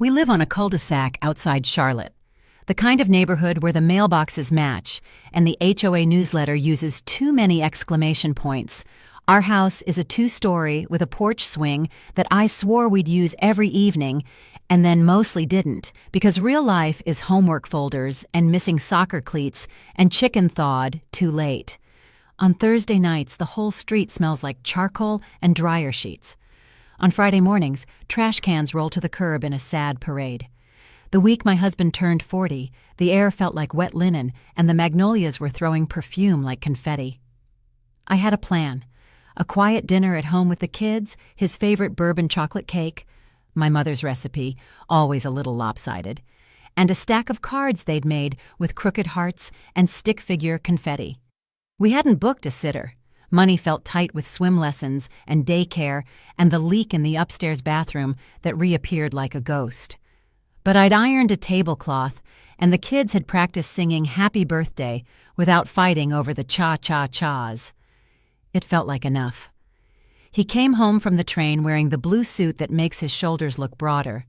We live on a cul-de-sac outside Charlotte, the kind of neighborhood where the mailboxes match and the HOA newsletter uses too many exclamation points. Our house is a two-story with a porch swing that I swore we'd use every evening and then mostly didn't because real life is homework folders and missing soccer cleats and chicken thawed too late. On Thursday nights, the whole street smells like charcoal and dryer sheets. On Friday mornings, trash cans roll to the curb in a sad parade. The week my husband turned 40, the air felt like wet linen and the magnolias were throwing perfume like confetti. I had a plan. A quiet dinner at home with the kids, his favorite bourbon chocolate cake, my mother's recipe, always a little lopsided, and a stack of cards they'd made with crooked hearts and stick figure confetti. We hadn't booked a sitter. Money felt tight with swim lessons and daycare and the leak in the upstairs bathroom that reappeared like a ghost. But I'd ironed a tablecloth, and the kids had practiced singing Happy Birthday without fighting over the cha-cha-chas. It felt like enough. He came home from the train wearing the blue suit that makes his shoulders look broader.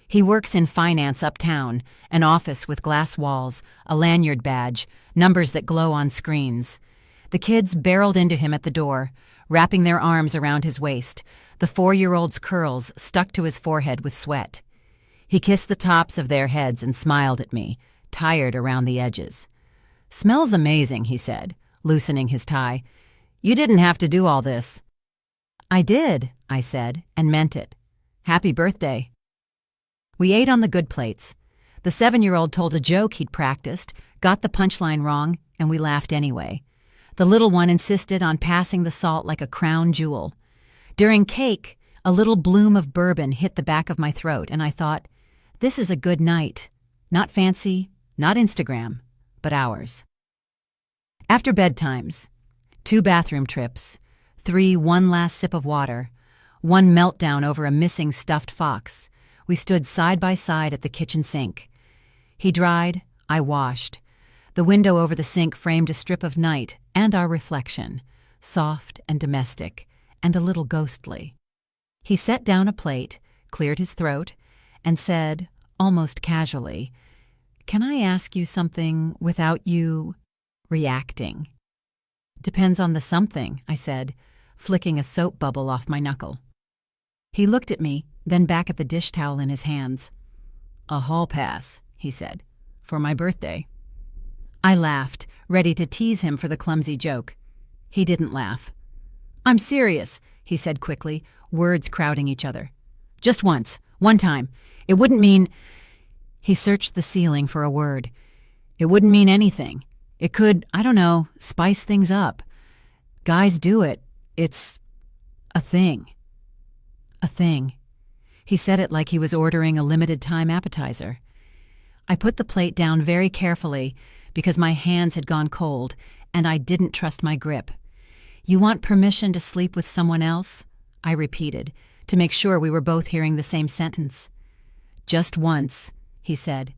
He works in finance uptown, an office with glass walls, a lanyard badge, numbers that glow on screens. The kids barreled into him at the door, wrapping their arms around his waist, the 4-year-old's curls stuck to his forehead with sweat. He kissed the tops of their heads and smiled at me, tired around the edges. "Smells amazing," he said, loosening his tie. "You didn't have to do all this." "I did," I said, and meant it. "Happy birthday." We ate on the good plates. The 7-year-old told a joke he'd practiced, got the punchline wrong, and we laughed anyway. The little one insisted on passing the salt like a crown jewel. During cake, a little bloom of bourbon hit the back of my throat, and I thought, this is a good night. Not fancy, not Instagram, but ours. After bedtimes, 2 bathroom trips, 3 one last sip of water, 1 meltdown over a missing stuffed fox, we stood side by side at the kitchen sink. He dried, I washed. The window over the sink framed a strip of night and our reflection, soft and domestic, and a little ghostly. He set down a plate, cleared his throat, and said, almost casually, "Can I ask you something without you reacting?" "Depends on the something," I said, flicking a soap bubble off my knuckle. He looked at me, then back at the dish towel in his hands. "A hall pass," he said, "for my birthday." I laughed, ready to tease him for the clumsy joke. He didn't laugh. "I'm serious," he said quickly, words crowding each other. "Just once. One time. It wouldn't mean—" He searched the ceiling for a word. "It wouldn't mean anything. It could, I don't know, spice things up. Guys do it. It's a thing." A thing. He said it like he was ordering a limited-time appetizer. I put the plate down very carefully because my hands had gone cold and I didn't trust my grip. "You want permission to sleep with someone else?" I repeated, to make sure we were both hearing the same sentence. "Just once," he said.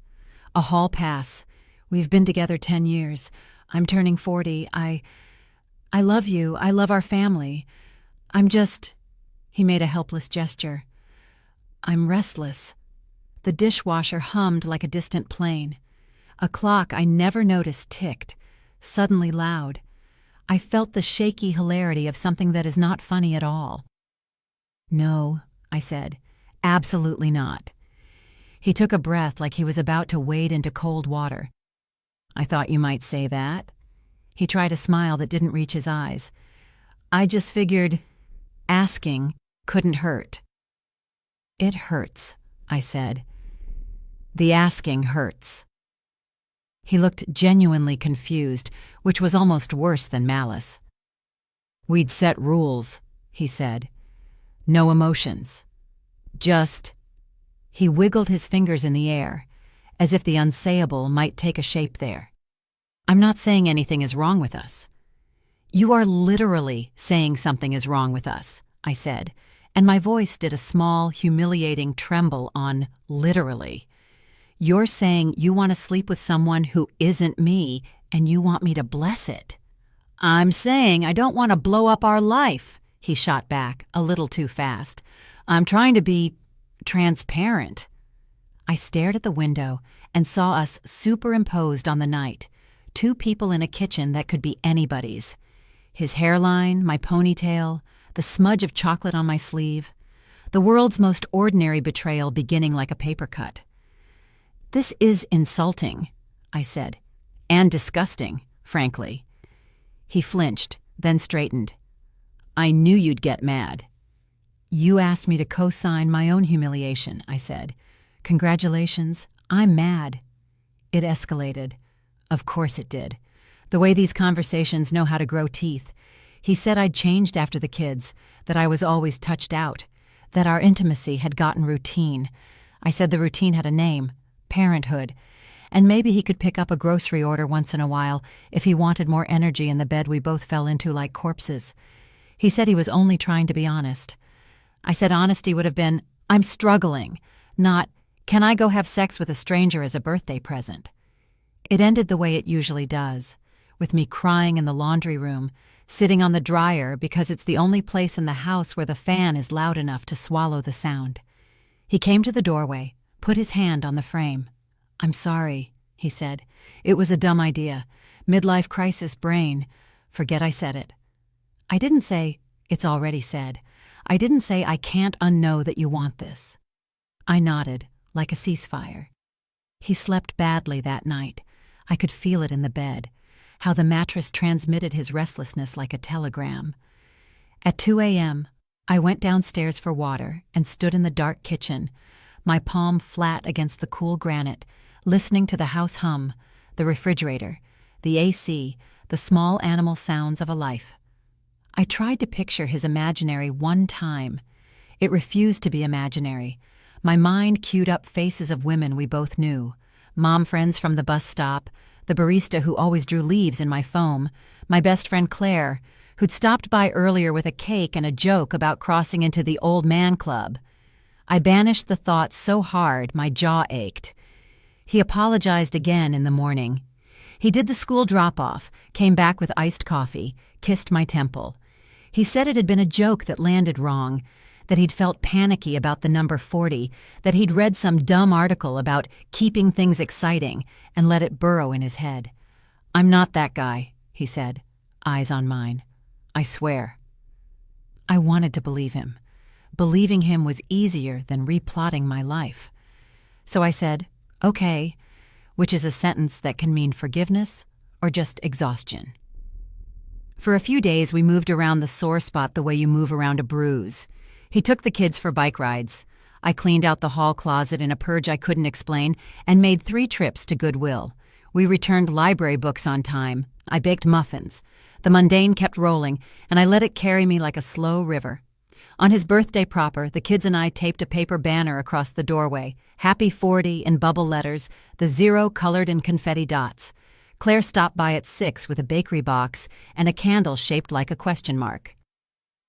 "A hall pass. We've been together 10 years. I'm turning 40. I love you. I love our family. I'm just—" He made a helpless gesture. "I'm restless." The dishwasher hummed like a distant plane. A clock I never noticed ticked, suddenly loud. I felt the shaky hilarity of something that is not funny at all. "No," I said, "absolutely not." He took a breath like he was about to wade into cold water. "I thought you might say that." He tried a smile that didn't reach his eyes. "I just figured asking couldn't hurt." "It hurts," I said. "The asking hurts." He looked genuinely confused, which was almost worse than malice. "We'd set rules," he said. "No emotions. Just—" He wiggled his fingers in the air, as if the unsayable might take a shape there. "I'm not saying anything is wrong with us." "You are literally saying something is wrong with us," I said, and my voice did a small, humiliating tremble on literally. "You're saying you want to sleep with someone who isn't me, and you want me to bless it." "I'm saying I don't want to blow up our life," he shot back, a little too fast. "I'm trying to be transparent." I stared at the window and saw us superimposed on the night, two people in a kitchen that could be anybody's. His hairline, my ponytail, the smudge of chocolate on my sleeve, the world's most ordinary betrayal beginning like a paper cut. "This is insulting," I said, "and disgusting, frankly." He flinched, then straightened. "I knew you'd get mad." "You asked me to co-sign my own humiliation," I said. "Congratulations, I'm mad." It escalated. Of course it did. The way these conversations know how to grow teeth. He said I'd changed after the kids, that I was always touched out, that our intimacy had gotten routine. I said the routine had a name, parenthood, and maybe he could pick up a grocery order once in a while if he wanted more energy in the bed we both fell into like corpses. He said he was only trying to be honest. I said honesty would have been, "I'm struggling," not, "Can I go have sex with a stranger as a birthday present?" It ended the way it usually does, with me crying in the laundry room, sitting on the dryer because it's the only place in the house where the fan is loud enough to swallow the sound. He came to the doorway, put his hand on the frame. "I'm sorry," he said. "It was a dumb idea. Midlife crisis brain. Forget I said it." I didn't say, "It's already said." I didn't say, "I can't unknow that you want this." I nodded, like a ceasefire. He slept badly that night. I could feel it in the bed, how the mattress transmitted his restlessness like a telegram. At 2 a.m., I went downstairs for water and stood in the dark kitchen, my palm flat against the cool granite, listening to the house hum, the refrigerator, the AC, the small animal sounds of a life. I tried to picture his imaginary one time. It refused to be imaginary. My mind queued up faces of women we both knew, mom friends from the bus stop, the barista who always drew leaves in my foam, my best friend Claire, who'd stopped by earlier with a cake and a joke about crossing into the old man club. I banished the thought so hard my jaw ached. He apologized again in the morning. He did the school drop-off, came back with iced coffee, kissed my temple. He said it had been a joke that landed wrong, that he'd felt panicky about the number 40, that he'd read some dumb article about keeping things exciting and let it burrow in his head. "I'm not that guy," he said, eyes on mine. "I swear." I wanted to believe him. Believing him was easier than replotting my life. So I said, "Okay," which is a sentence that can mean forgiveness or just exhaustion. For a few days, we moved around the sore spot the way you move around a bruise. He took the kids for bike rides. I cleaned out the hall closet in a purge I couldn't explain and made 3 trips to Goodwill. We returned library books on time. I baked muffins. The mundane kept rolling, and I let it carry me like a slow river. On his birthday proper, the kids and I taped a paper banner across the doorway, Happy 40 in bubble letters, the 0 colored in confetti dots. Claire stopped by at 6 with a bakery box and a candle shaped like a question mark.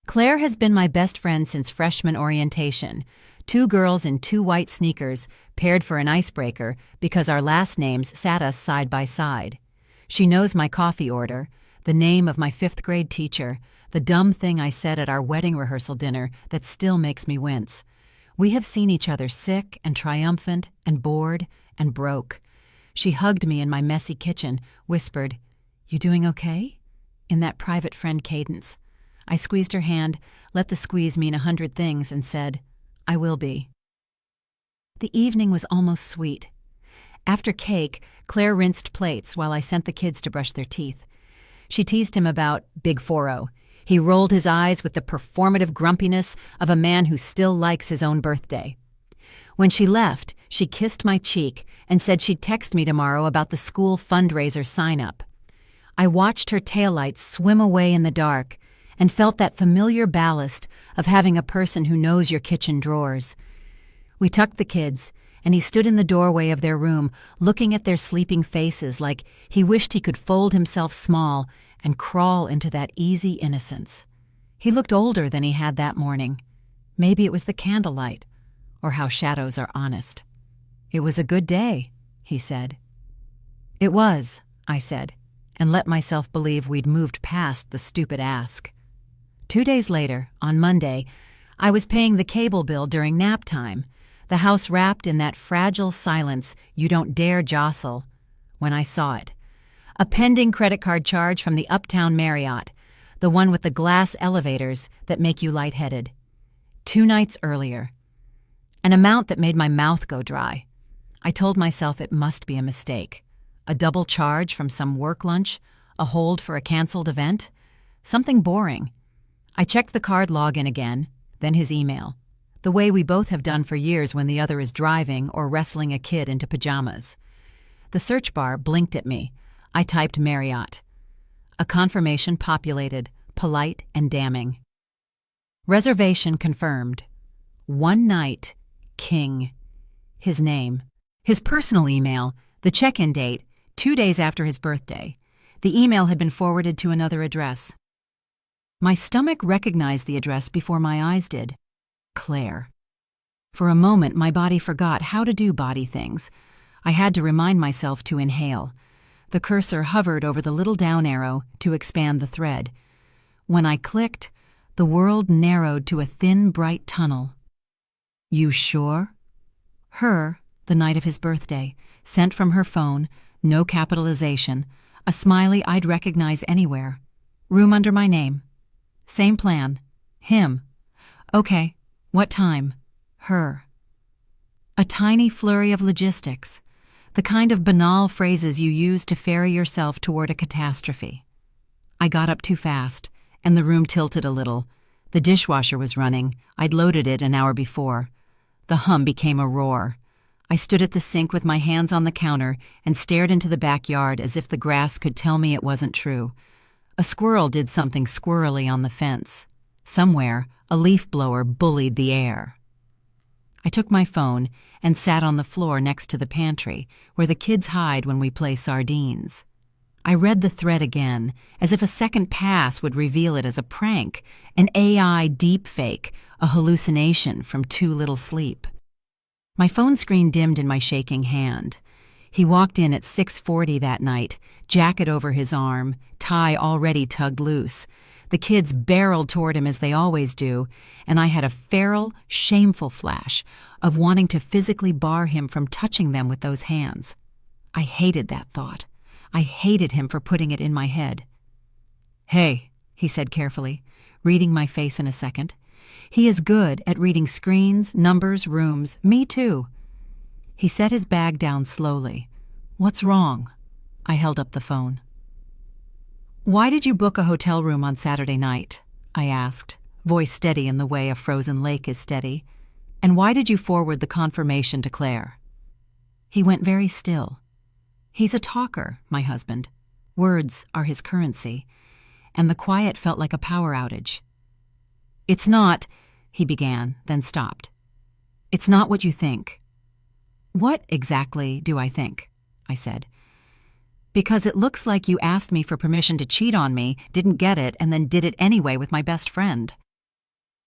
Claire has been my best friend since freshman orientation. 2 girls in 2 white sneakers, paired for an icebreaker because our last names sat us side by side. She knows my coffee order, the name of my 5th grade teacher, the dumb thing I said at our wedding rehearsal dinner that still makes me wince. We have seen each other sick and triumphant and bored and broke. She hugged me in my messy kitchen, whispered, "You doing okay?" in that private friend cadence. I squeezed her hand, let the squeeze mean 100 things, and said, "I will be." The evening was almost sweet. After cake, Claire rinsed plates while I sent the kids to brush their teeth. She teased him about Big 4-0. He rolled his eyes with the performative grumpiness of a man who still likes his own birthday. When she left, she kissed my cheek and said she'd text me tomorrow about the school fundraiser sign-up. I watched her taillights swim away in the dark and felt that familiar ballast of having a person who knows your kitchen drawers. We tucked the kids, and he stood in the doorway of their room, looking at their sleeping faces like he wished he could fold himself small and crawl into that easy innocence. He looked older than he had that morning. Maybe it was the candlelight, or how shadows are honest. "It was a good day," he said. "It was," I said, and let myself believe we'd moved past the stupid ask. 2 days later, on Monday, I was paying the cable bill during nap time. the house wrapped in that fragile silence you don't dare jostle, when I saw it. A pending credit card charge from the Uptown Marriott, the one with the glass elevators that make you lightheaded. 2 nights earlier. An amount that made my mouth go dry. I told myself it must be a mistake. A double charge from some work lunch, a hold for a canceled event, something boring. I checked the card login again, then his email, the way we both have done for years when the other is driving or wrestling a kid into pajamas. The search bar blinked at me. I typed Marriott. A confirmation populated, polite and damning. Reservation confirmed. 1 night, King. His name. His personal email, the check-in date, 2 days after his birthday. The email had been forwarded to another address. My stomach recognized the address before my eyes did. Claire. For a moment, my body forgot how to do body things. I had to remind myself to inhale. The cursor hovered over the little down arrow to expand the thread. When I clicked, the world narrowed to a thin, bright tunnel. You sure? Her, the night of his birthday, sent from her phone, no capitalization, a smiley I'd recognize anywhere. Room under my name. Same plan. Him. Okay, what time? Her. A tiny flurry of logistics, the kind of banal phrases you use to ferry yourself toward a catastrophe. I got up too fast, and the room tilted a little. The dishwasher was running. I'd loaded it an hour before. The hum became a roar. I stood at the sink with my hands on the counter and stared into the backyard as if the grass could tell me it wasn't true. A squirrel did something squirrely on the fence. Somewhere, a leaf blower bullied the air. I took my phone and sat on the floor next to the pantry, where the kids hide when we play sardines. I read the thread again, as if a second pass would reveal it as a prank, an AI deepfake, a hallucination from too little sleep. My phone screen dimmed in my shaking hand. He walked in at 6:40 that night, jacket over his arm, tie already tugged loose. The kids barreled toward him as they always do, and I had a feral, shameful flash of wanting to physically bar him from touching them with those hands. I hated that thought. I hated him for putting it in my head. "Hey," he said carefully, reading my face in a second. He is good at reading screens, numbers, rooms. Me too. He set his bag down slowly. "What's wrong?" I held up the phone. "Why did you book a hotel room on Saturday night?" I asked, voice steady in the way a frozen lake is steady. "And why did you forward the confirmation to Claire?" He went very still. He's a talker, my husband. Words are his currency, and the quiet felt like a power outage. "It's not," he began, then stopped. "It's not what you think." "What exactly do I think?" I said. "Because it looks like you asked me for permission to cheat on me, didn't get it, and then did it anyway with my best friend.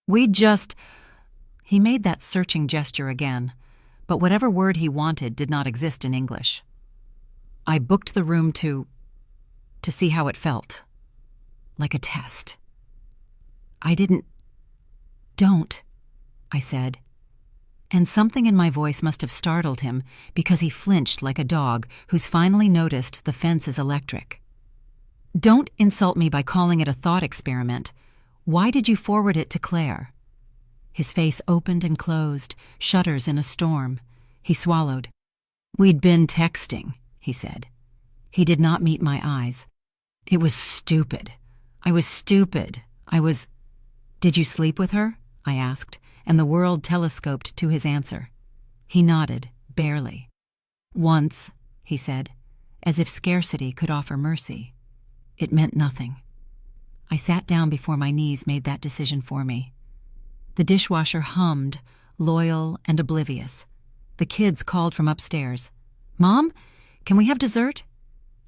We just—" He made that searching gesture again, but whatever word he wanted did not exist in English. "I booked the room to see how it felt. Like a test. I didn't—" "Don't," I said. And something in my voice must have startled him because he flinched like a dog who's finally noticed the fence is electric. "Don't insult me by calling it a thought experiment. Why did you forward it to Claire?" His face opened and closed, shutters in a storm. He swallowed. "We'd been texting," he said. He did not meet my eyes. "It was stupid. I was stupid. Did you sleep with her?" I asked, and the world telescoped to his answer. He nodded, barely. "Once," he said, as if scarcity could offer mercy. It meant nothing. I sat down before my knees made that decision for me. The dishwasher hummed, loyal and oblivious. The kids called from upstairs. "Mom, can we have dessert?"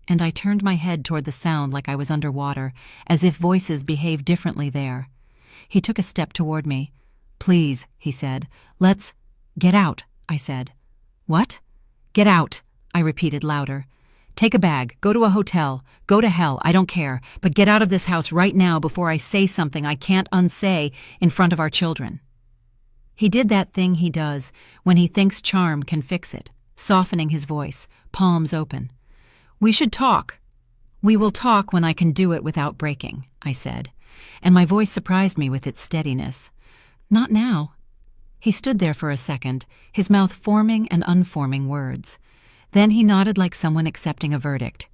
And I turned my head toward the sound like I was underwater, as if voices behaved differently there. He took a step toward me. "Please," he said. "Let's—" "Get out," I said. "What?" "Get out," I repeated louder. "Take a bag, go to a hotel, go to hell, I don't care, but get out of this house right now before I say something I can't unsay in front of our children." He did that thing he does when he thinks charm can fix it, softening his voice, palms open. "We should talk." "We will talk when I can do it without breaking," I said, and my voice surprised me with its steadiness. "Not now." He stood there for a second, his mouth forming and unforming words. Then he nodded like someone accepting a verdict.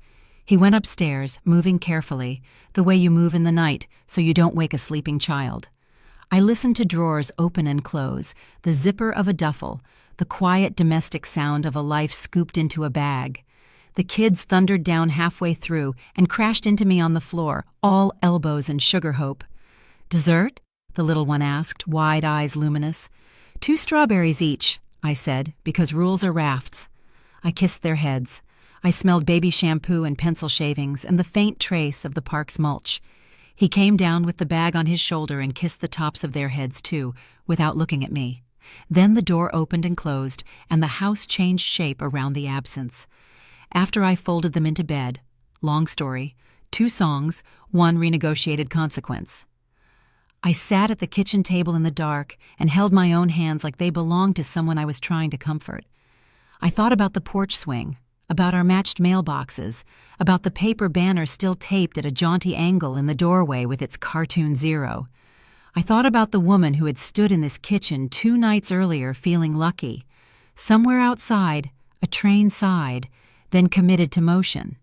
He went upstairs, moving carefully, the way you move in the night so you don't wake a sleeping child. I listened to drawers open and close, the zipper of a duffel, the quiet domestic sound of a life scooped into a bag. The kids thundered down halfway through and crashed into me on the floor, all elbows and sugar hope. "Dessert?" the little one asked, wide eyes luminous. "2 strawberries each," I said, because rules are rafts. I kissed their heads. I smelled baby shampoo and pencil shavings and the faint trace of the park's mulch. He came down with the bag on his shoulder and kissed the tops of their heads too, without looking at me. Then the door opened and closed, and the house changed shape around the absence. After I folded them into bed, long story, 2 songs, 1 renegotiated consequence. I sat at the kitchen table in the dark and held my own hands like they belonged to someone I was trying to comfort. I thought about the porch swing, about our matched mailboxes, about the paper banner still taped at a jaunty angle in the doorway with its cartoon 0. I thought about the woman who had stood in this kitchen 2 nights earlier feeling lucky. Somewhere outside, a train sighed, then committed to motion.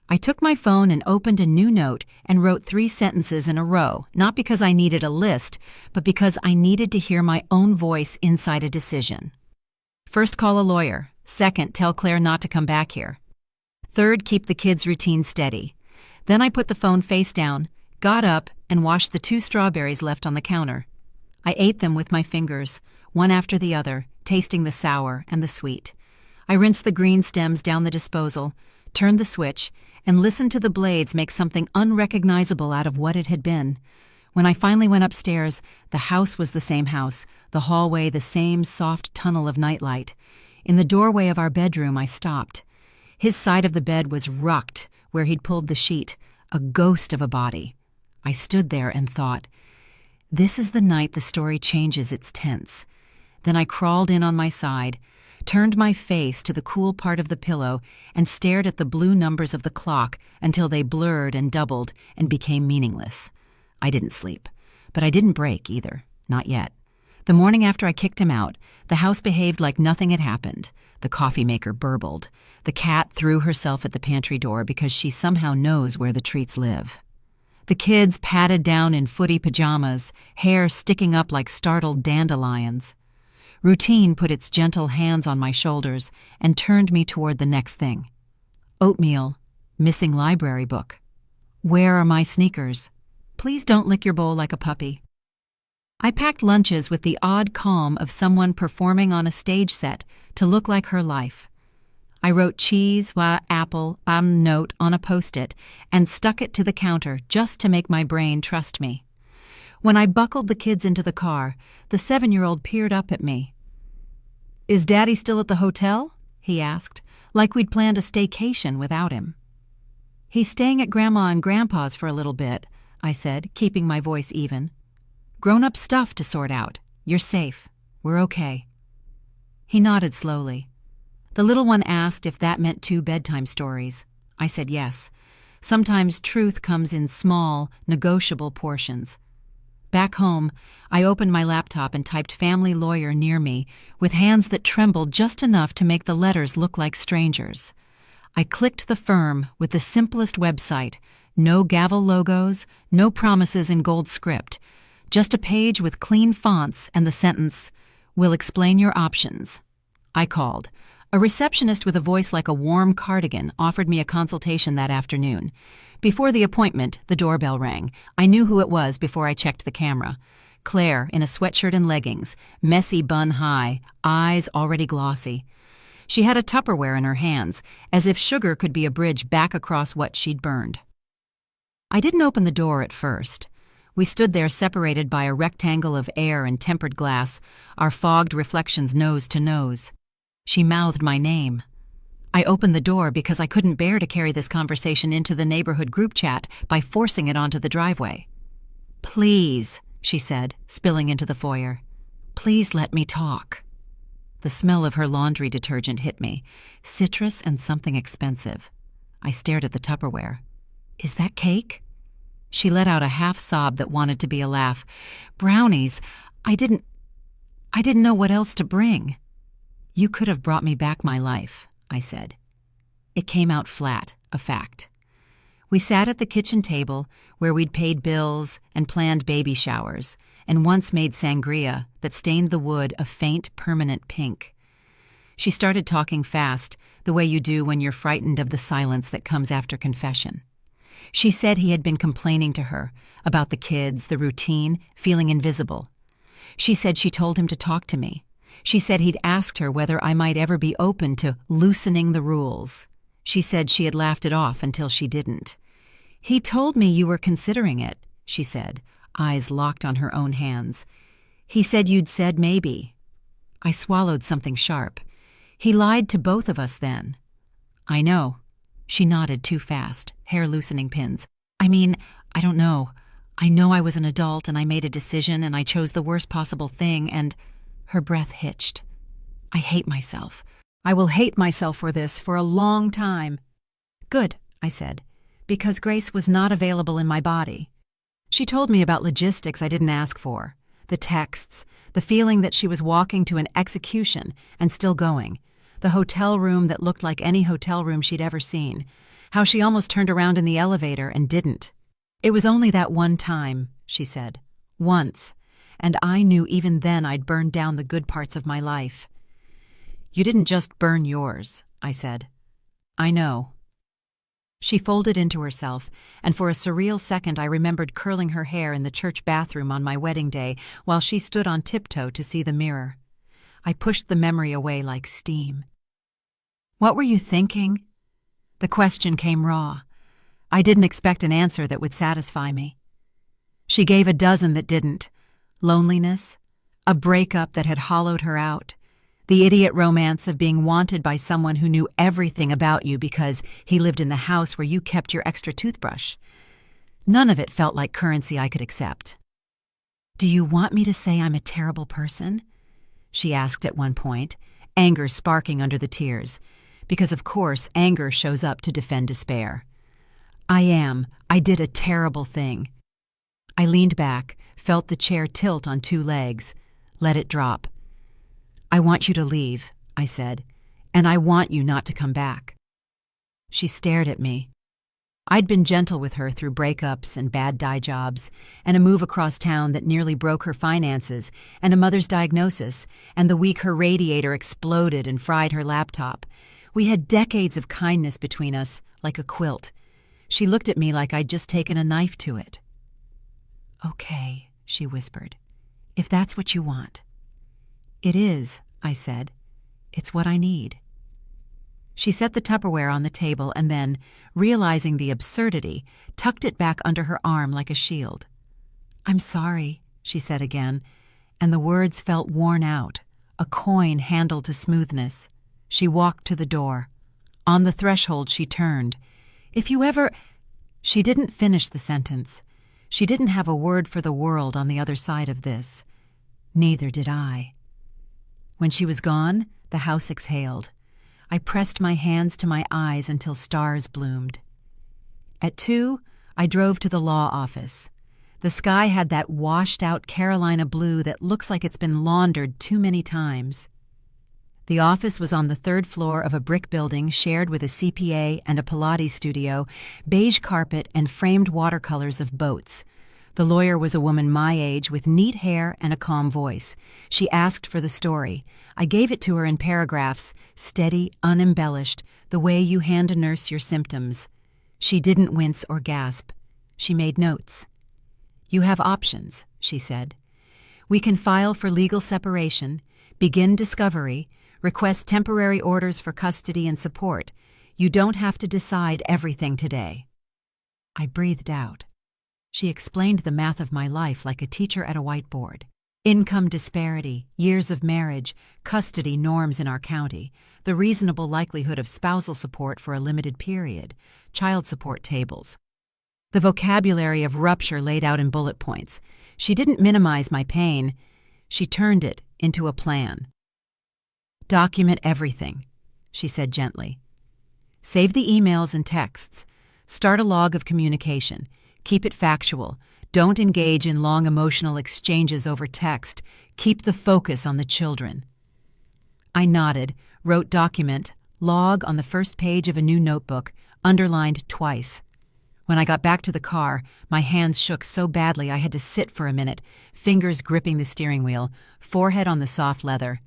I took my phone and opened a new note and wrote 3 sentences in a row, not because I needed a list, but because I needed to hear my own voice inside a decision. First, call a lawyer. Second, tell Claire not to come back here. Third, keep the kids' routine steady. Then I put the phone face down, got up, and washed the 2 strawberries left on the counter. I ate them with my fingers, one after the other, tasting the sour and the sweet. I rinsed the green stems down the disposal, turned the switch, and listened to the blades make something unrecognizable out of what it had been. When I finally went upstairs, the house was the same house, the hallway the same soft tunnel of nightlight. In the doorway of our bedroom, I stopped. His side of the bed was rucked, where he'd pulled the sheet, a ghost of a body. I stood there and thought, this is the night the story changes its tense. Then I crawled in on my side, turned my face to the cool part of the pillow, and stared at the blue numbers of the clock until they blurred and doubled and became meaningless. I didn't sleep, but I didn't break either, not yet. The morning after I kicked him out, the house behaved like nothing had happened. The coffee maker burbled. The cat threw herself at the pantry door because she somehow knows where the treats live. The kids padded down in footy pajamas, hair sticking up like startled dandelions. Routine put its gentle hands on my shoulders and turned me toward the next thing. Oatmeal, missing library book. Where are my sneakers? Please don't lick your bowl like a puppy. I packed lunches with the odd calm of someone performing on a stage set to look like her life. I wrote cheese, apple, note on a Post-it and stuck it to the counter just to make my brain trust me. When I buckled the kids into the car, the 7-year-old peered up at me. "Is Daddy still at the hotel?" he asked, like we'd planned a staycation without him. "He's staying at Grandma and Grandpa's for a little bit," I said, keeping my voice even. "Grown-up stuff to sort out. You're safe. We're okay." He nodded slowly. The little one asked if that meant 2 bedtime stories. I said yes. Sometimes truth comes in small, negotiable portions. Back home, I opened my laptop and typed family lawyer near me, with hands that trembled just enough to make the letters look like strangers. I clicked the firm with the simplest website, no gavel logos, no promises in gold script, just a page with clean fonts and the sentence, "We'll explain your options." I called. A receptionist with a voice like a warm cardigan offered me a consultation that afternoon. Before the appointment, the doorbell rang. I knew who it was before I checked the camera. Claire, in a sweatshirt and leggings, messy bun high, eyes already glossy. She had a Tupperware in her hands, as if sugar could be a bridge back across what she'd burned. I didn't open the door at first. We stood there separated by a rectangle of air and tempered glass, our fogged reflections nose to nose. She mouthed my name. I opened the door because I couldn't bear to carry this conversation into the neighborhood group chat by forcing it onto the driveway. "Please," she said, spilling into the foyer. Please let me talk. The smell of her laundry detergent hit me, citrus and something expensive. I stared at the Tupperware. Is that cake? She let out a half sob that wanted to be a laugh. Brownies. I didn't know what else to bring. You could have brought me back my life, I said. It came out flat, a fact. We sat at the kitchen table where we'd paid bills and planned baby showers, and once made sangria that stained the wood a faint, permanent pink. She started talking fast, the way you do when you're frightened of the silence that comes after confession. She said he had been complaining to her about the kids, the routine, feeling invisible. She said she told him to talk to me. She said he'd asked her whether I might ever be open to loosening the rules. She said she had laughed it off until she didn't. He told me you were considering it, she said, eyes locked on her own hands. He said you'd said maybe. I swallowed something sharp. He lied to both of us then. I know. She nodded too fast, hair loosening pins. I mean, I don't know. I know I was an adult and I made a decision and I chose the worst possible thing and... Her breath hitched. I hate myself. I will hate myself for this for a long time. Good, I said, because Grace was not available in my body. She told me about logistics I didn't ask for, the texts, the feeling that she was walking to an execution and still going, the hotel room that looked like any hotel room she'd ever seen, how she almost turned around in the elevator and didn't. It was only that one time, she said, once, and I knew even then I'd burned down the good parts of my life. You didn't just burn yours, I said. I know. She folded into herself, and for a surreal second I remembered curling her hair in the church bathroom on my wedding day while she stood on tiptoe to see the mirror. I pushed the memory away like steam. What were you thinking? The question came raw. I didn't expect an answer that would satisfy me. She gave a dozen that didn't. Loneliness, a breakup that had hollowed her out, the idiot romance of being wanted by someone who knew everything about you because he lived in the house where you kept your extra toothbrush. None of it felt like currency I could accept. Do you want me to say I'm a terrible person? She asked at one point, anger sparking under the tears, because of course anger shows up to defend despair. I am. I did a terrible thing. I leaned back, felt the chair tilt on two legs, let it drop. I want you to leave, I said, and I want you not to come back. She stared at me. I'd been gentle with her through breakups and bad dye jobs, and a move across town that nearly broke her finances, and a mother's diagnosis, and the week her radiator exploded and fried her laptop. We had decades of kindness between us, like a quilt. She looked at me like I'd just taken a knife to it. Okay, she whispered, if that's what you want. It is, I said. It's what I need. She set the Tupperware on the table and then, realizing the absurdity, tucked it back under her arm like a shield. I'm sorry, she said again, and the words felt worn out, a coin handled to smoothness. She walked to the door. On the threshold she turned. If you ever... She didn't finish the sentence. She didn't have a word for the world on the other side of this. Neither did I. When she was gone, the house exhaled. I pressed my hands to my eyes until stars bloomed. At 2, I drove to the law office. The sky had that washed-out Carolina blue that looks like it's been laundered too many times. The office was on the 3rd floor of a brick building shared with a CPA and a Pilates studio, beige carpet and framed watercolors of boats. The lawyer was a woman my age with neat hair and a calm voice. She asked for the story. I gave it to her in paragraphs, steady, unembellished, the way you hand a nurse your symptoms. She didn't wince or gasp. She made notes. You have options, she said. We can file for legal separation, begin discovery, request temporary orders for custody and support. You don't have to decide everything today. I breathed out. She explained the math of my life like a teacher at a whiteboard. Income disparity, years of marriage, custody norms in our county, the reasonable likelihood of spousal support for a limited period, child support tables. The vocabulary of rupture laid out in bullet points. She didn't minimize my pain. She turned it into a plan. "Document everything," she said gently. "Save the emails and texts. Start a log of communication. Keep it factual. Don't engage in long emotional exchanges over text. Keep the focus on the children." I nodded, wrote document, log on the first page of a new notebook, underlined twice. When I got back to the car, my hands shook so badly I had to sit for a minute, fingers gripping the steering wheel, forehead on the soft leather.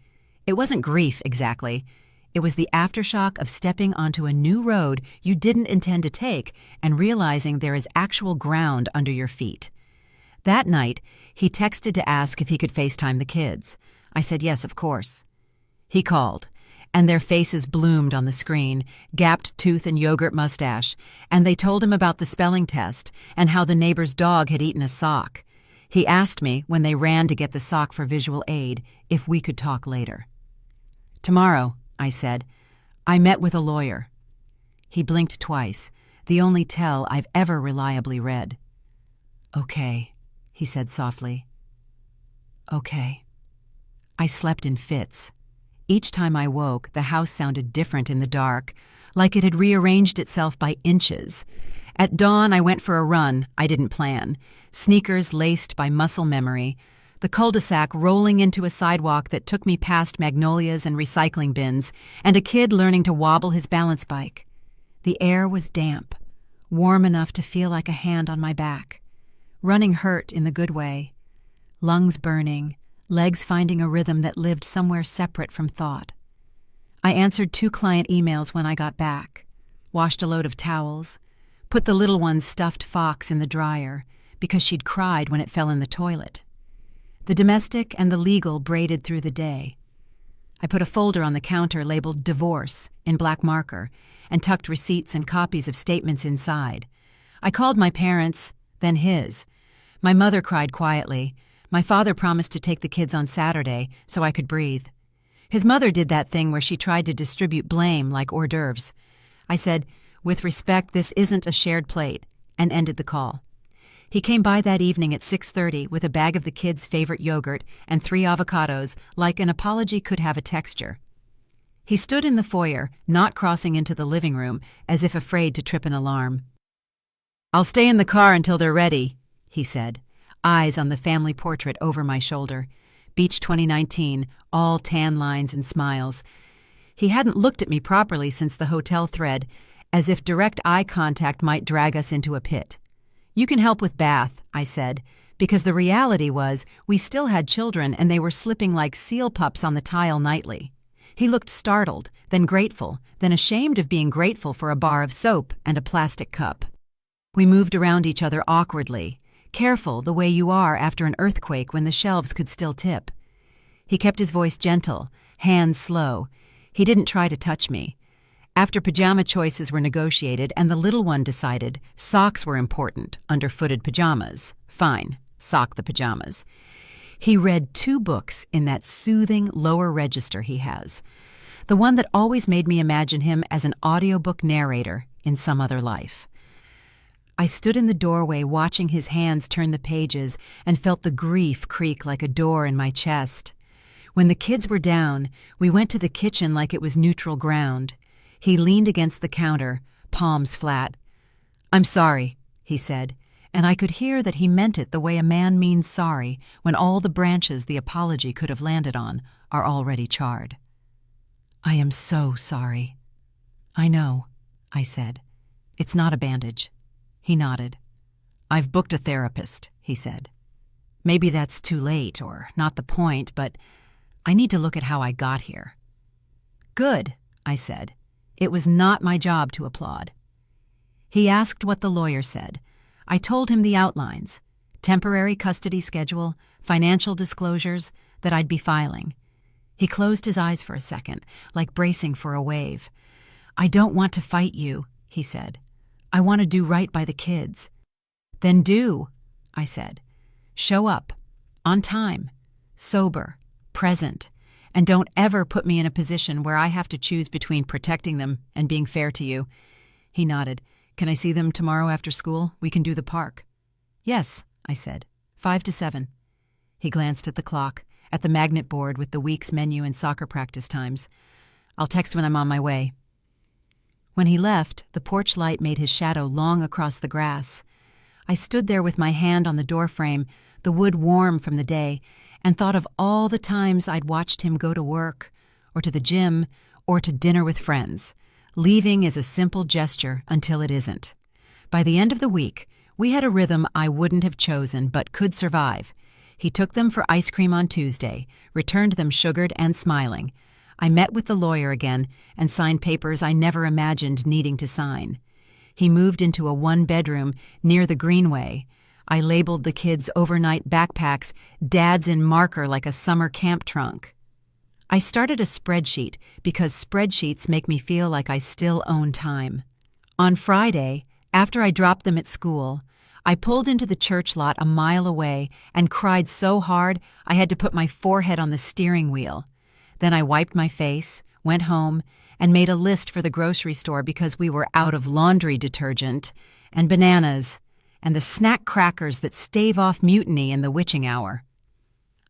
It wasn't grief, exactly. It was the aftershock of stepping onto a new road you didn't intend to take and realizing there is actual ground under your feet. That night, he texted to ask if he could FaceTime the kids. I said yes, of course. He called, and their faces bloomed on the screen, gapped tooth and yogurt mustache, and they told him about the spelling test and how the neighbor's dog had eaten a sock. He asked me, when they ran to get the sock for visual aid, if we could talk later. "Tomorrow," I said. "I met with a lawyer." He blinked twice, the only tell I've ever reliably read. "Okay," he said softly. "Okay." I slept in fits. Each time I woke, the house sounded different in the dark, like it had rearranged itself by inches. At dawn, I went for a run I didn't plan, sneakers laced by muscle memory, the cul-de-sac rolling into a sidewalk that took me past magnolias and recycling bins, and a kid learning to wobble his balance bike. The air was damp, warm enough to feel like a hand on my back. Running hurt in the good way. Lungs burning, legs finding a rhythm that lived somewhere separate from thought. I answered 2 client emails when I got back, washed a load of towels, put the little one's stuffed fox in the dryer because she'd cried when it fell in the toilet. The domestic and the legal braided through the day. I put a folder on the counter labeled "Divorce" in black marker and tucked receipts and copies of statements inside. I called my parents, then his. My mother cried quietly. My father promised to take the kids on Saturday so I could breathe. His mother did that thing where she tried to distribute blame like hors d'oeuvres. I said, "With respect, this isn't a shared plate," and ended the call. He came by that evening at 6:30 with a bag of the kids' favorite yogurt and 3 avocados, like an apology could have a texture. He stood in the foyer, not crossing into the living room, as if afraid to trip an alarm. "I'll stay in the car until they're ready," he said, eyes on the family portrait over my shoulder. Beach 2019, all tan lines and smiles. He hadn't looked at me properly since the hotel thread, as if direct eye contact might drag us into a pit. "You can help with bath," I said, because the reality was we still had children and they were slipping like seal pups on the tile nightly. He looked startled, then grateful, then ashamed of being grateful for a bar of soap and a plastic cup. We moved around each other awkwardly, careful the way you are after an earthquake when the shelves could still tip. He kept his voice gentle, hands slow. He didn't try to touch me. After pajama choices were negotiated and the little one decided socks were important under footed pajamas, fine, sock the pajamas. He read 2 books in that soothing lower register he has, the one that always made me imagine him as an audiobook narrator in some other life. I stood in the doorway watching his hands turn the pages and felt the grief creak like a door in my chest. When the kids were down, we went to the kitchen like it was neutral ground. He leaned against the counter, palms flat. "I'm sorry," he said, and I could hear that he meant it the way a man means sorry when all the branches the apology could have landed on are already charred. "I am so sorry." "I know," I said. "It's not a bandage." He nodded. "I've booked a therapist," he said. "Maybe that's too late or not the point, but I need to look at how I got here." "Good," I said. It was not my job to applaud. He asked what the lawyer said. I told him the outlines, temporary custody schedule, financial disclosures that I'd be filing. He closed his eyes for a second, like bracing for a wave. "I don't want to fight you," he said. "I want to do right by the kids." "Then do," I said. "Show up, on time, sober, present, and don't ever put me in a position where I have to choose between protecting them and being fair to you." He nodded. "Can I see them tomorrow after school? We can do the park." "Yes," I said. 5 to 7. He glanced at the clock. at the magnet board with the week's menu and soccer practice times. I'll text when I'm on my way. When he left, the porch light made his shadow long across the grass. I stood there with my hand on the doorframe, the wood warm from the day, and thought of all the times I'd watched him go to work, or to the gym, or to dinner with friends. Leaving is a simple gesture until it isn't. By the end of the week, we had a rhythm I wouldn't have chosen but could survive. He took them for ice cream on Tuesday, returned them sugared and smiling. I met with the lawyer again and signed papers I never imagined needing to sign. He moved into a one-bedroom near the Greenway. I labeled the kids' overnight backpacks "Dad's in marker" like a summer camp trunk. I started a spreadsheet because spreadsheets make me feel like I still own time. On Friday, after I dropped them at school, I pulled into the church lot a mile away and cried so hard I had to put my forehead on the steering wheel. Then I wiped my face, went home, and made a list for the grocery store because we were out of laundry detergent and bananas and the snack crackers that stave off mutiny in the witching hour.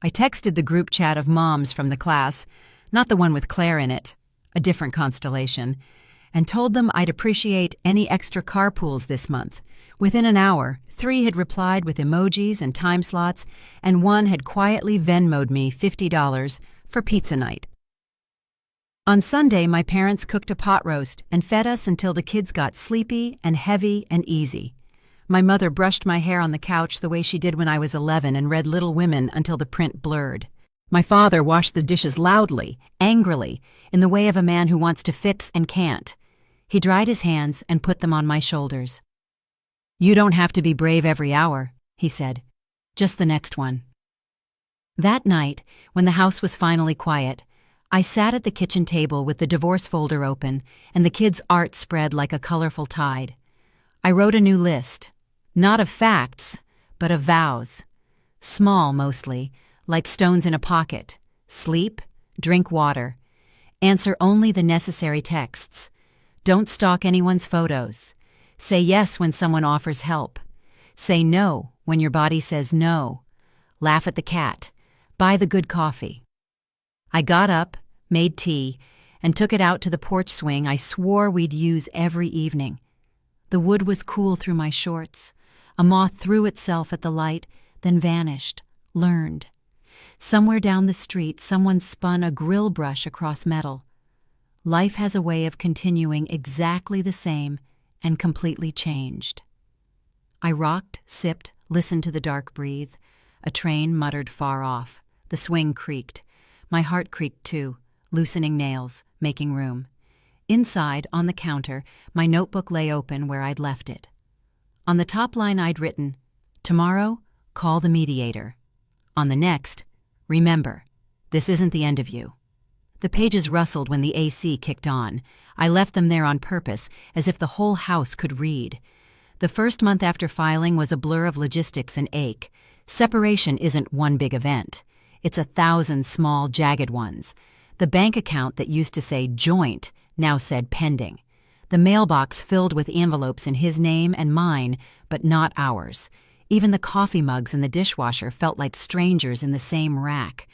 I texted the group chat of moms from the class, not the one with Claire in it, a different constellation, and told them I'd appreciate any extra carpools this month. Within an hour, 3 had replied with emojis and time slots, and 1 had quietly Venmo'd me $50 for pizza night. On Sunday, my parents cooked a pot roast and fed us until the kids got sleepy and heavy and easy. My mother brushed my hair on the couch the way she did when I was 11 and read Little Women until the print blurred. My father washed the dishes loudly, angrily, in the way of a man who wants to fix and can't. He dried his hands and put them on my shoulders. "You don't have to be brave every hour," he said. "Just the next one." That night, when the house was finally quiet, I sat at the kitchen table with the divorce folder open and the kids' art spread like a colorful tide. I wrote a new list, not of facts, but of vows. Small, mostly, like stones in a pocket. Sleep, drink water. Answer only the necessary texts. Don't stalk anyone's photos. Say yes when someone offers help. Say no when your body says no. Laugh at the cat. Buy the good coffee. I got up, made tea, and took it out to the porch swing I swore we'd use every evening. The wood was cool through my shorts. A moth threw itself at the light, then vanished, learned. Somewhere down the street, someone spun a grill brush across metal. Life has a way of continuing exactly the same and completely changed. I rocked, sipped, listened to the dark breathe. A train muttered far off. The swing creaked. My heart creaked too, loosening nails, making room. Inside, on the counter, my notebook lay open where I'd left it. On the top line I'd written, "Tomorrow, call the mediator." On the next, "Remember, this isn't the end of you." The pages rustled when the AC kicked on. I left them there on purpose, as if the whole house could read. The first month after filing was a blur of logistics and ache. Separation isn't one big event. It's 1,000 small, jagged ones. The bank account that used to say joint now said pending. The mailbox filled with envelopes in his name and mine, but not ours. Even the coffee mugs in the dishwasher felt like strangers in the same rack.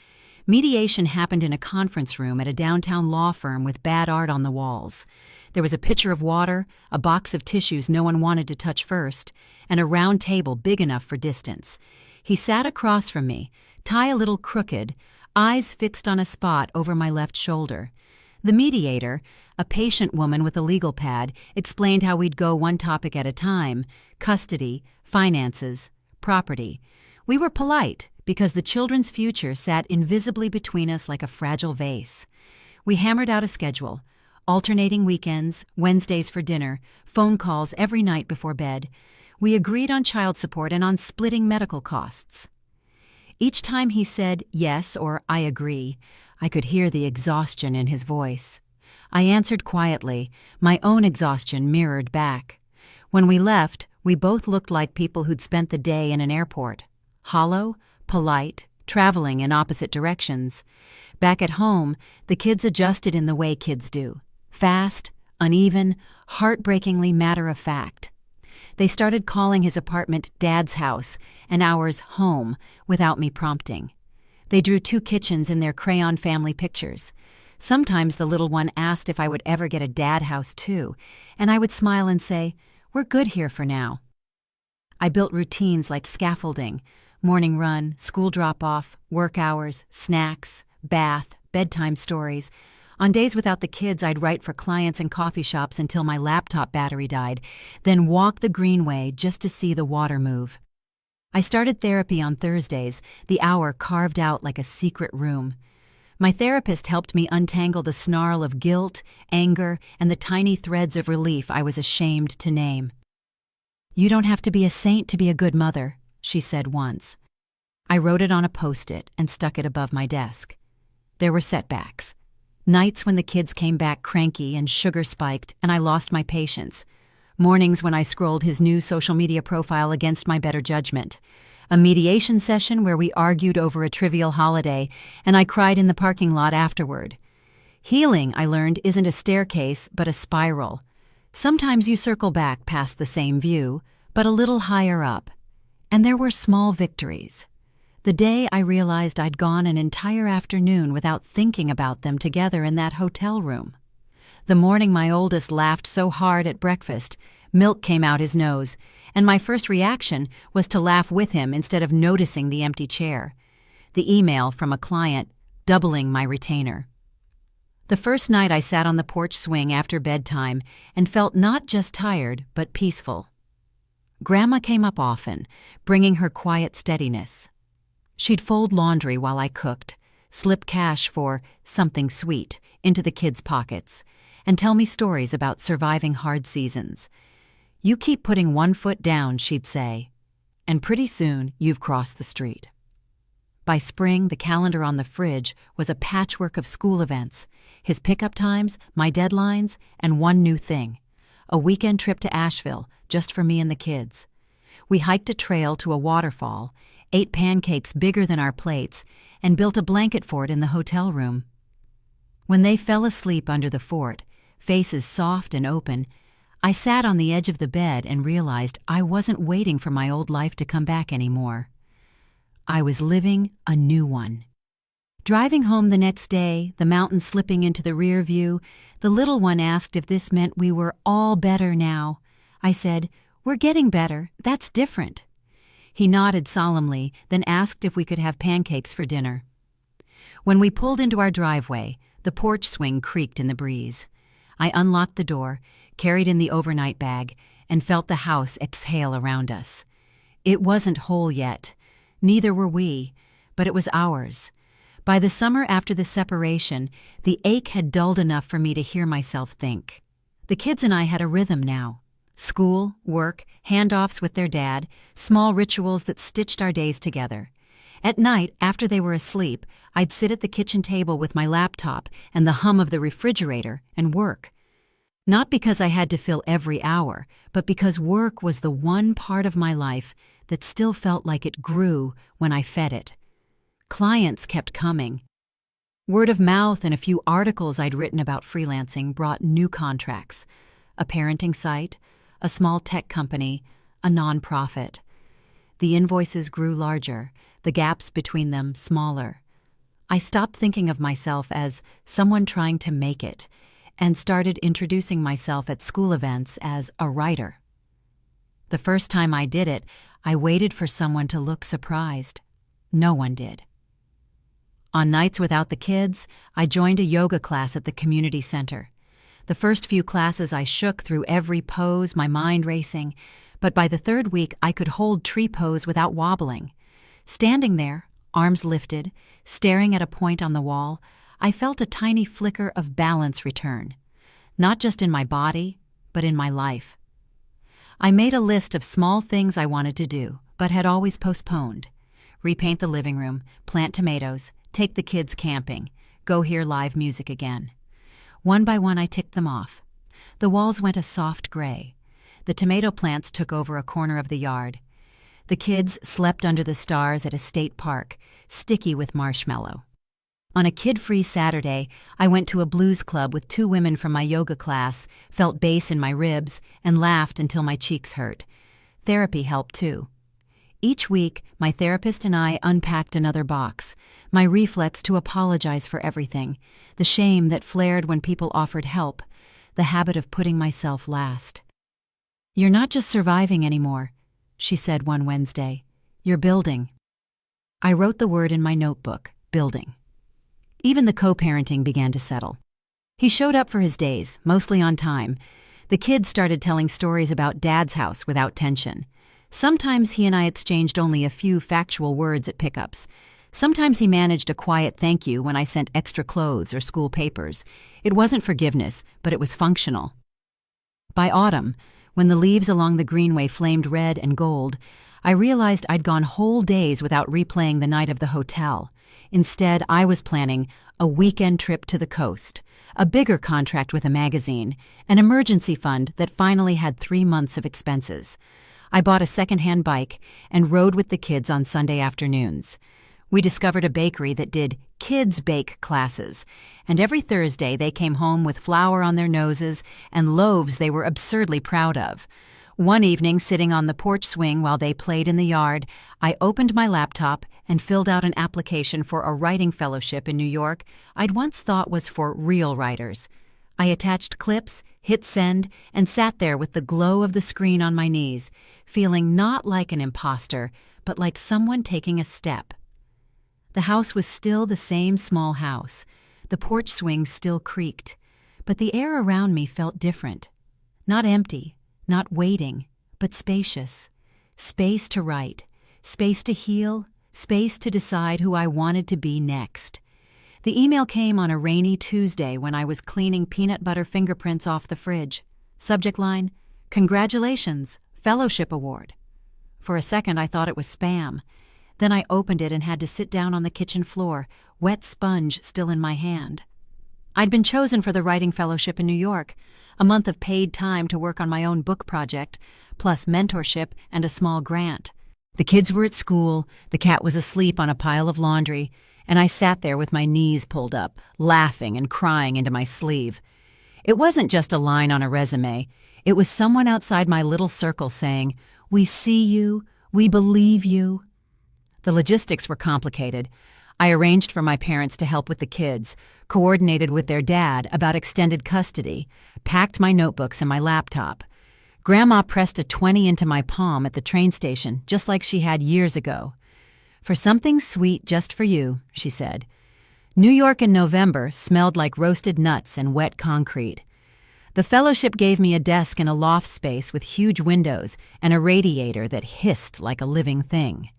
Mediation happened in a conference room at a downtown law firm with bad art on the walls. There was a pitcher of water, a box of tissues no one wanted to touch first, and a round table big enough for distance. He sat across from me, tie a little crooked, eyes fixed on a spot over my left shoulder. The mediator, a patient woman with a legal pad, explained how we'd go one topic at a time: custody, finances, property. We were polite because the children's future sat invisibly between us like a fragile vase. We hammered out a schedule: alternating weekends, Wednesdays for dinner, phone calls every night before bed. We agreed on child support and on splitting medical costs. Each time he said yes or I agree, I could hear the exhaustion in his voice. I answered quietly, my own exhaustion mirrored back. When we left, we both looked like people who'd spent the day in an airport. Hollow, polite, traveling in opposite directions. Back at home, the kids adjusted in the way kids do. Fast, uneven, heartbreakingly matter-of-fact. They started calling his apartment Dad's house and ours home without me prompting. They drew 2 kitchens in their crayon family pictures. Sometimes the little one asked if I would ever get a dad house too, and I would smile and say, "We're good here for now." I built routines like scaffolding: morning run, school drop-off, work hours, snacks, bath, bedtime stories. On days without the kids, I'd write for clients in coffee shops until my laptop battery died, then walk the greenway just to see the water move. I started therapy on Thursdays, the hour carved out like a secret room. My therapist helped me untangle the snarl of guilt, anger, and the tiny threads of relief I was ashamed to name. "You don't have to be a saint to be a good mother," she said once. I wrote it on a Post-it and stuck it above my desk. There were setbacks. Nights when the kids came back cranky and sugar-spiked and I lost my patience. Mornings when I scrolled his new social media profile against my better judgment. A mediation session where we argued over a trivial holiday and I cried in the parking lot afterward. Healing, I learned, isn't a staircase but a spiral. Sometimes you circle back past the same view, but a little higher up. And there were small victories. The day I realized I'd gone an entire afternoon without thinking about them together in that hotel room. The morning my oldest laughed so hard at breakfast, milk came out his nose, and my first reaction was to laugh with him instead of noticing the empty chair. The email from a client doubling my retainer. The first night I sat on the porch swing after bedtime and felt not just tired, but peaceful. Grandma came up often, bringing her quiet steadiness. She'd fold laundry while I cooked, slip cash for something sweet into the kids' pockets, and tell me stories about surviving hard seasons. "You keep putting one foot down," she'd say, "and pretty soon you've crossed the street." By spring, the calendar on the fridge was a patchwork of school events, his pickup times, my deadlines, and one new thing: a weekend trip to Asheville, just for me and the kids. We hiked a trail to a waterfall, ate pancakes bigger than our plates, and built a blanket fort in the hotel room. When they fell asleep under the fort, faces soft and open, I sat on the edge of the bed and realized I wasn't waiting for my old life to come back anymore. I was living a new one. Driving home the next day, the mountains slipping into the rear view, the little one asked if this meant we were all better now. I said, "We're getting better. That's different." He nodded solemnly, then asked if we could have pancakes for dinner. When we pulled into our driveway, the porch swing creaked in the breeze. I unlocked the door, carried in the overnight bag, and felt the house exhale around us. It wasn't whole yet. Neither were we, but it was ours. By the summer after the separation, the ache had dulled enough for me to hear myself think. The kids and I had a rhythm now. School, work, handoffs with their dad, small rituals that stitched our days together. At night, after they were asleep, I'd sit at the kitchen table with my laptop and the hum of the refrigerator and work. Not because I had to fill every hour, but because work was the one part of my life that still felt like it grew when I fed it. Clients kept coming. Word of mouth and a few articles I'd written about freelancing brought new contracts. A parenting site, a small tech company, a nonprofit. The invoices grew larger, the gaps between them smaller. I stopped thinking of myself as someone trying to make it, and started introducing myself at school events as a writer. The first time I did it, I waited for someone to look surprised. No one did. On nights without the kids, I joined a yoga class at the community center. The first few classes I shook through every pose, my mind racing, but by the third week I could hold tree pose without wobbling. Standing there, arms lifted, staring at a point on the wall, I felt a tiny flicker of balance return, not just in my body, but in my life. I made a list of small things I wanted to do, but had always postponed. Repaint the living room, plant tomatoes, take the kids camping, go hear live music again. One by one I ticked them off. The walls went a soft gray. The tomato plants took over a corner of the yard. The kids slept under the stars at a state park, sticky with marshmallow. On a kid-free Saturday, I went to a blues club with 2 women from my yoga class, felt bass in my ribs, and laughed until my cheeks hurt. Therapy helped too. Each week, my therapist and I unpacked another box, my reflex to apologize for everything, the shame that flared when people offered help, the habit of putting myself last. "You're not just surviving anymore," she said one Wednesday. "You're building." I wrote the word in my notebook, building. Even the co-parenting began to settle. He showed up for his days, mostly on time. The kids started telling stories about Dad's house without tension. Sometimes he and I exchanged only a few factual words at pickups. Sometimes he managed a quiet thank you when I sent extra clothes or school papers. It wasn't forgiveness, but it was functional. By autumn, when the leaves along the greenway flamed red and gold, I realized I'd gone whole days without replaying the night of the hotel. Instead, I was planning a weekend trip to the coast, a bigger contract with a magazine, an emergency fund that finally had 3 months of expenses. I bought a second-hand bike and rode with the kids on Sunday afternoons. We discovered a bakery that did kids' bake classes, and every Thursday they came home with flour on their noses and loaves they were absurdly proud of. One evening, sitting on the porch swing while they played in the yard, I opened my laptop and filled out an application for a writing fellowship in New York I'd once thought was for real writers. I attached clips, hit send, and sat there with the glow of the screen on my knees, feeling not like an imposter, but like someone taking a step. The house was still the same small house. The porch swing still creaked, but the air around me felt different. Not empty, not waiting, but spacious. Space to write, space to heal, space to decide who I wanted to be next. The email came on a rainy Tuesday when I was cleaning peanut butter fingerprints off the fridge. Subject line, "Congratulations, Fellowship Award." For a second I thought it was spam. Then I opened it and had to sit down on the kitchen floor, wet sponge still in my hand. I'd been chosen for the Writing Fellowship in New York, a month of paid time to work on my own book project, plus mentorship and a small grant. The kids were at school, the cat was asleep on a pile of laundry, and I sat there with my knees pulled up, laughing and crying into my sleeve. It wasn't just a line on a resume. It was someone outside my little circle saying, "We see you, we believe you." The logistics were complicated. I arranged for my parents to help with the kids, coordinated with their dad about extended custody, packed my notebooks and my laptop. Grandma pressed a 20 into my palm at the train station, just like she had years ago. "For something sweet just for you," she said. New York in November smelled like roasted nuts and wet concrete. The fellowship gave me a desk in a loft space with huge windows and a radiator that hissed like a living thing.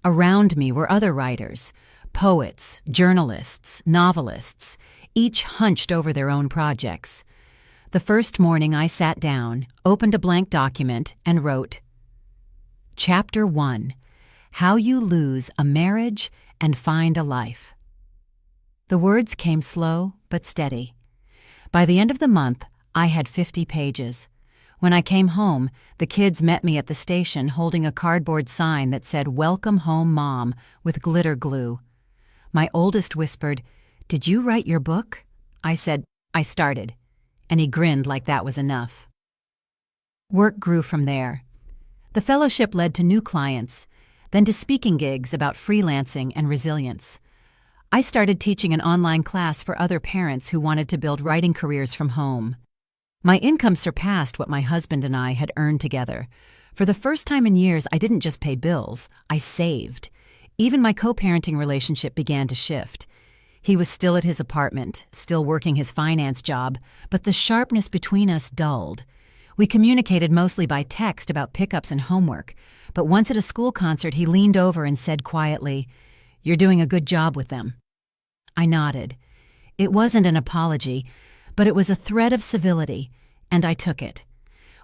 Around me were other writers, poets, journalists, novelists, each hunched over their own projects. The first morning I sat down, opened a blank document, and wrote, Chapter 1, How You Lose a Marriage and Find a Life. The words came slow but steady. By the end of the month, I had 50 pages. When I came home, the kids met me at the station holding a cardboard sign that said, "Welcome home, Mom," with glitter glue. My oldest whispered, "Did you write your book?" I said, "I started," and he grinned like that was enough. Work grew from there. The fellowship led to new clients, then to speaking gigs about freelancing and resilience. I started teaching an online class for other parents who wanted to build writing careers from home. My income surpassed what my husband and I had earned together. For the first time in years, I didn't just pay bills, I saved. Even my co-parenting relationship began to shift. He was still at his apartment, still working his finance job, but the sharpness between us dulled. We communicated mostly by text about pickups and homework, but once at a school concert he leaned over and said quietly, "You're doing a good job with them." I nodded. It wasn't an apology, but it was a thread of civility, and I took it.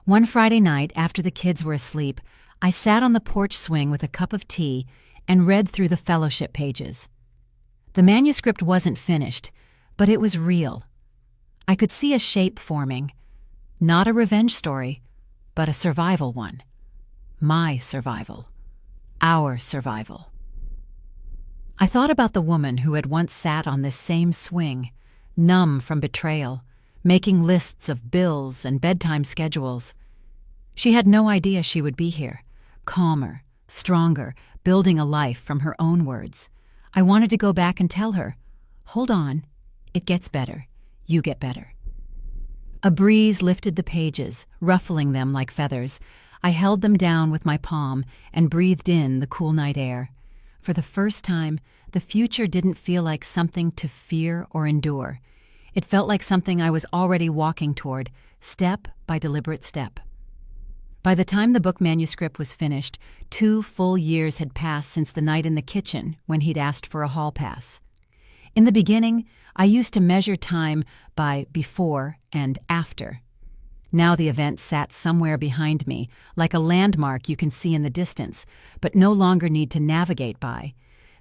One Friday night, after the kids were asleep, I sat on the porch swing with a cup of tea and read through the fellowship pages. The manuscript wasn't finished, but it was real. I could see a shape forming. Not a revenge story, but a survival one. My survival. Our survival. I thought about the woman who had once sat on this same swing, numb from betrayal, making lists of bills and bedtime schedules. She had no idea she would be here, calmer, stronger, building a life from her own words. I wanted to go back and tell her, "Hold on, it gets better. You get better." A breeze lifted the pages, ruffling them like feathers. I held them down with my palm and breathed in the cool night air. For the first time, the future didn't feel like something to fear or endure. It felt like something I was already walking toward, step by deliberate step. By the time the book manuscript was finished, 2 full years had passed since the night in the kitchen when he'd asked for a hall pass. In the beginning, I used to measure time by before and after. Now the event sat somewhere behind me, like a landmark you can see in the distance, but no longer need to navigate by.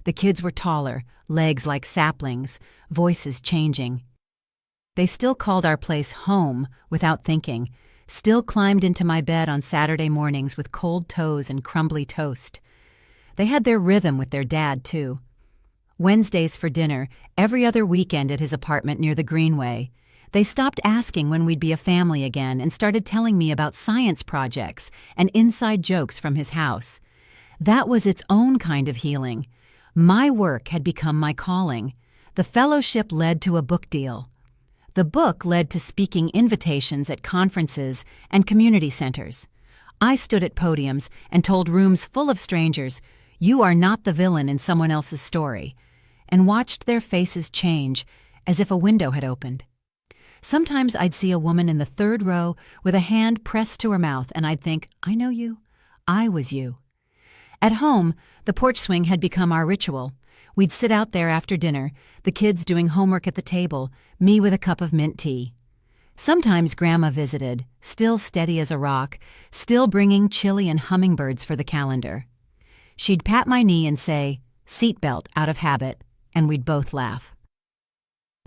The kids were taller, legs like saplings, voices changing. They still called our place home without thinking, still climbed into my bed on Saturday mornings with cold toes and crumbly toast. They had their rhythm with their dad, too. Wednesdays for dinner, every other weekend at his apartment near the Greenway. They stopped asking when we'd be a family again and started telling me about science projects and inside jokes from his house. That was its own kind of healing. My work had become my calling. The fellowship led to a book deal. The book led to speaking invitations at conferences and community centers. I stood at podiums and told rooms full of strangers, "You are not the villain in someone else's story," and watched their faces change as if a window had opened. Sometimes I'd see a woman in the 3rd row with a hand pressed to her mouth, and I'd think, "I know you. I was you." At home, the porch swing had become our ritual. We'd sit out there after dinner, the kids doing homework at the table, me with a cup of mint tea. Sometimes Grandma visited, still steady as a rock, still bringing chili and hummingbirds for the calendar. She'd pat my knee and say, "Seatbelt, out of habit," and we'd both laugh.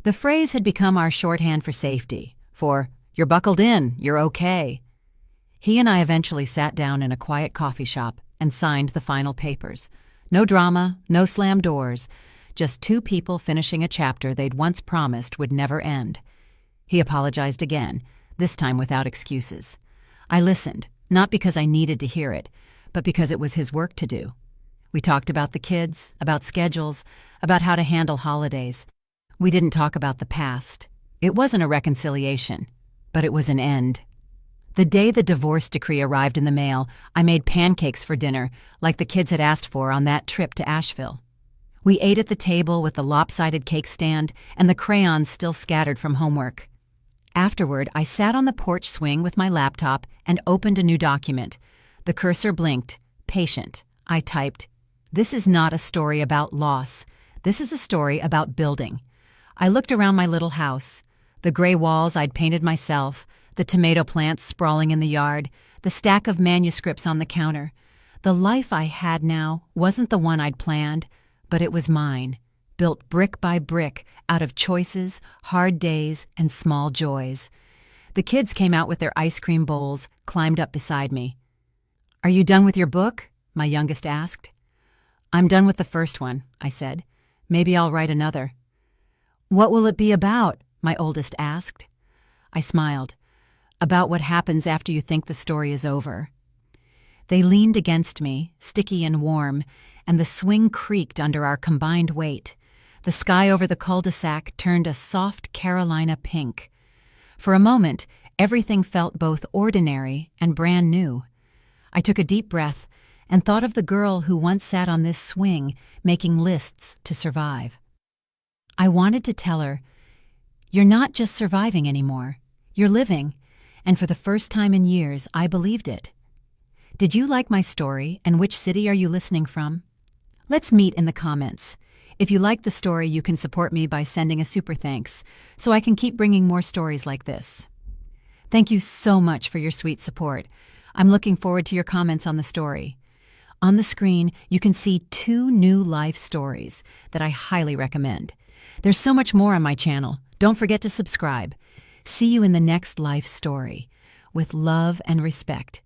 The phrase had become our shorthand for safety, for "You're buckled in, you're okay." He and I eventually sat down in a quiet coffee shop and signed the final papers. No drama, no slam doors, just 2 people finishing a chapter they'd once promised would never end. He apologized again, this time without excuses. I listened, not because I needed to hear it, but because it was his work to do. We talked about the kids, about schedules, about how to handle holidays. We didn't talk about the past. It wasn't a reconciliation, but it was an end. The day the divorce decree arrived in the mail, I made pancakes for dinner, like the kids had asked for on that trip to Asheville. We ate at the table with the lopsided cake stand and the crayons still scattered from homework. Afterward, I sat on the porch swing with my laptop and opened a new document. The cursor blinked. Patient. I typed, "This is not a story about loss. This is a story about building." I looked around my little house. The gray walls I'd painted myself, the tomato plants sprawling in the yard, the stack of manuscripts on the counter. The life I had now wasn't the one I'd planned, but it was mine, built brick by brick out of choices, hard days, and small joys. The kids came out with their ice cream bowls, climbed up beside me. "Are you done with your book?" my youngest asked. "I'm done with the first one," I said. "Maybe I'll write another." "What will it be about?" my oldest asked. I smiled. "About what happens after you think the story is over." They leaned against me, sticky and warm, and the swing creaked under our combined weight. The sky over the cul-de-sac turned a soft Carolina pink. For a moment, everything felt both ordinary and brand new. I took a deep breath and thought of the girl who once sat on this swing, making lists to survive. I wanted to tell her, "You're not just surviving anymore. You're living." And for the first time in years, I believed it. Did you like my story, and which city are you listening from? Let's meet in the comments. If you like the story, you can support me by sending a super thanks, so I can keep bringing more stories like this. Thank you so much for your sweet support. I'm looking forward to your comments on the story. On the screen, you can see 2 new life stories that I highly recommend. There's so much more on my channel. Don't forget to subscribe. See you in the next life story. With love and respect,